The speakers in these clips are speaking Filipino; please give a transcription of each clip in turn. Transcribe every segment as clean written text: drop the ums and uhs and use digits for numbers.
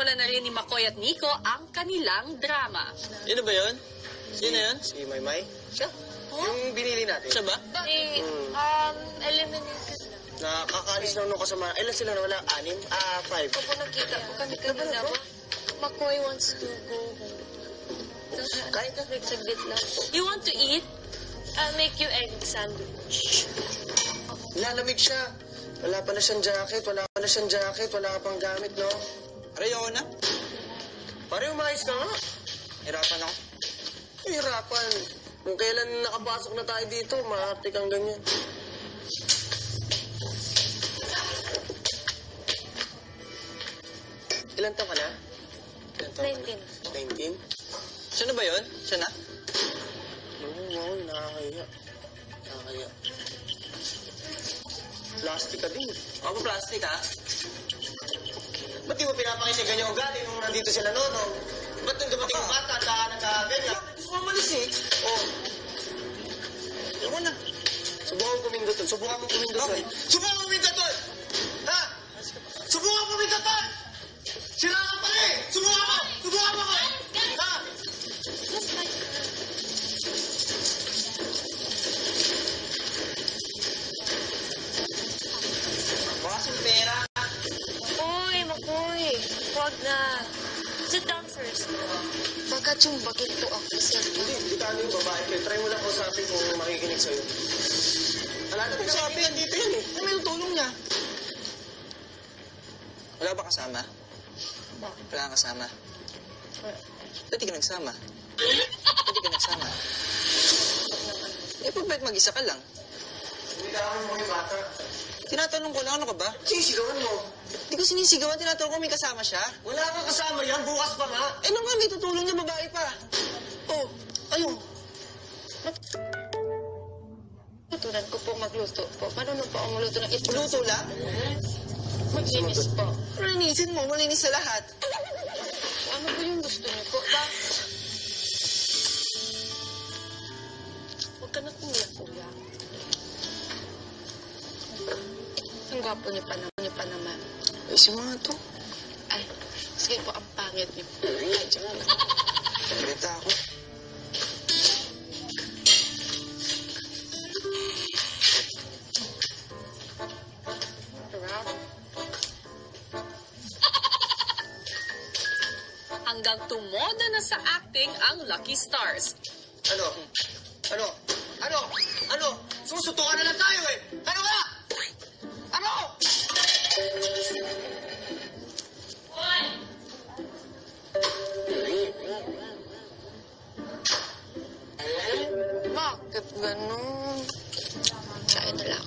Sinisimulan na rin ni McCoy at Nico ang kanilang drama. Yun na ba yun? Yun na yun? Si Maymay? Siya? Yung binili natin. Siya ba? Eliminated na. Nakakaalis lang nung kasama. Ilan sila nawala? 6? 5. Opo, nakita po kami kanina. McCoy wants to go home. Kahit na. Nagsaglit lang po. You want to eat? I'll make you egg sandwich. Lalamig siya. Wala pala siyang jacket. Wala pang gamit, no? Aray, ako na. Pare, umayos ka nga. Hirapan ako. Hirapan. Kung kailan nakapasok na tayo dito, maarte kang ganyan. Ilan taon ka na? 19. 19? Siya na ba yun? Siya na? Oo, nakakaya. Nakakaya. Plastic ka din. Ako plastic, ha? Ba't di mo pinapakisigan yung ugali nung nandito sila nono? Ba't nung dumating yung bata at saka nagkaganyan? Gusto mo malis, eh. Oh, Ako na. subukan mong kumindoton. Subukan mong kumindoton. Subukan mong kumindoton! Ha? Subukan mong kumindoton! Sila ka pa rin! Subukan mo! Subukan mo ko! Ha? Bukas yung pera. McCoy. Huwag na. Sit down first. Bakit yung bakit to ako sa... Hindi ka ano yung babae. Kaya try mo lang kausapin kung makikinig sa'yo. Wala na pinakaibigan dito yan eh. Ano may tulong niya? Wala ba kasama? Wala kang kasama? Ba't di ka nagsama? Ba't di ka nagsama? Eh, pabait mag-isa ka lang. Hindi ka mo yung bata. Tinatanong ko lang, ano ka ba? Sisigawan mo. Di ko sinisigawan, tinatanong ko may kasama siya. Wala kang kasama yan. Bukas pa nga. Eh, nung nga may tutulong niya, babae pa. Oh, ayun. Tutunan ko po magluto po. Marunong po ako magluto ng itlog. Luto lang? Maglinis po. Linisin mo, malinis sa lahat. Ano po yung gusto niyo po? Huwag ka na kuya. Ang gwapo niyo pa naman. Ay, si mga to. Ay, sige po, ang pangit niyo. Ay, joke lang. Nagrita ako. Hanggang tumoda na sa acting ang Lucky Stars. Ano? Susutukan na lang tayo eh. Ano ba? Ano? Bakit ganun? Kain na lang.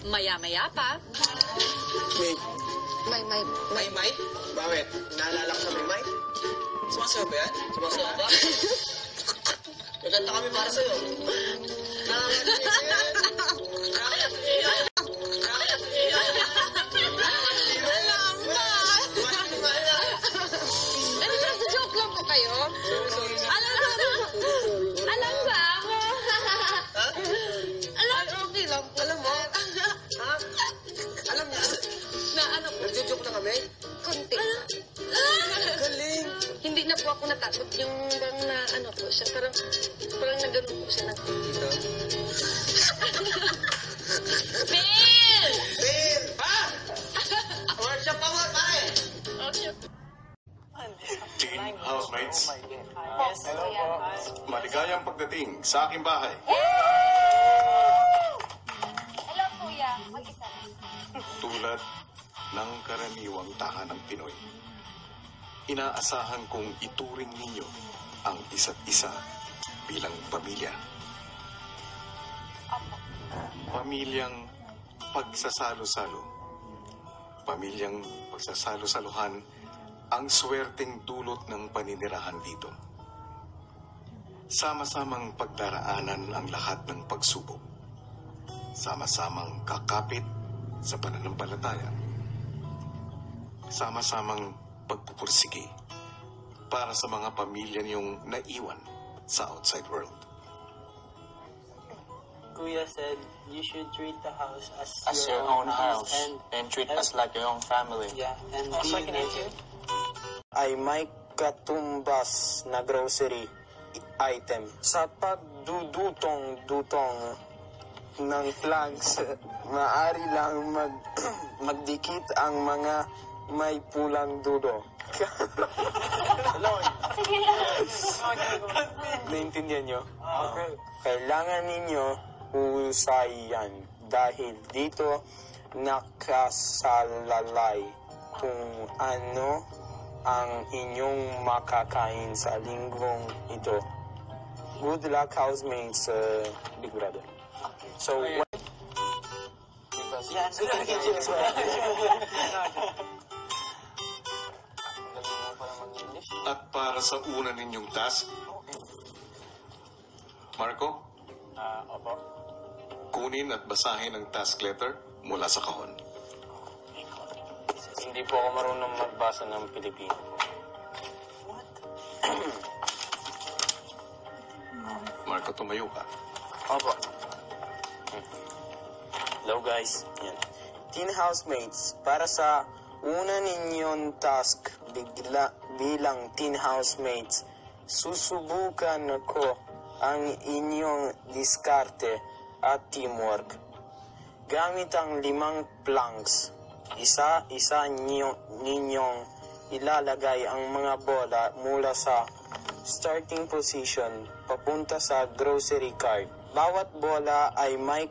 Maya-maya pa, May? May? Bakit? Naalala ko sa May? Sumasayaw ba yan? Sumasayaw ba? Nagkanta kami para sa'yo. Joke lang po kayo? Alam ba ako? Okay lang po. Alam mo? Ha? Alam niya? Na ano po? Nagjo-joke na kami? Konti. Galing. Hindi na po ako natakot. Yung bang na ano po siya. Parang nagano po siya ng Dito. Bill! Bill! Ha? Workshop pa mo, pare! Teen housemates, maligayang pagdating sa aking bahay. Hello, kuya. Mag-isa. Tulad ng karaniwang tahanang Pinoy, inaasahan kong ituring ninyo ang isa't isa bilang pamilya. Pamilyang pagsasalo-salo. Pamilyang pagsasalo-saluhan ang swerteng dulot ng paninirahan dito. Sama-samang pagdaraanan ang lahat ng pagsubok. Sama-samang kakapit sa pananampalataya. Sama-samang pagpupursige para sa mga pamilya niyong naiwan sa outside world. Kuya said you should treat the house As your own house. And treat and- us like your own family. Yeah, and be like ay may katumbas na grocery item. Sa pagdudutong-dutong ng flags, maaari lang magdikit ang mga may pulang dudo. Naintindihan nyo? Okay. Kailangan ninyo husayan dahil dito nakasalalay kung ano ang inyong makakain sa linggong ito. Good luck, housemates, Big Brother. So, At para sa una ninyong task, Marco, Opo. kunin at basahin ang task letter mula sa kahon. Hindi po ako marunong magbasa ng Pilipino. Marco, tumayo ka. Opo. Hello guys. Yan. Teen housemates, para sa una ninyong task bilang teen housemates, susubukan ko ang inyong diskarte at teamwork. Gamit ang 5 planks, isa-isa ninyong ilalagay ang mga bola mula sa starting position papunta sa grocery cart. Bawat bola ay may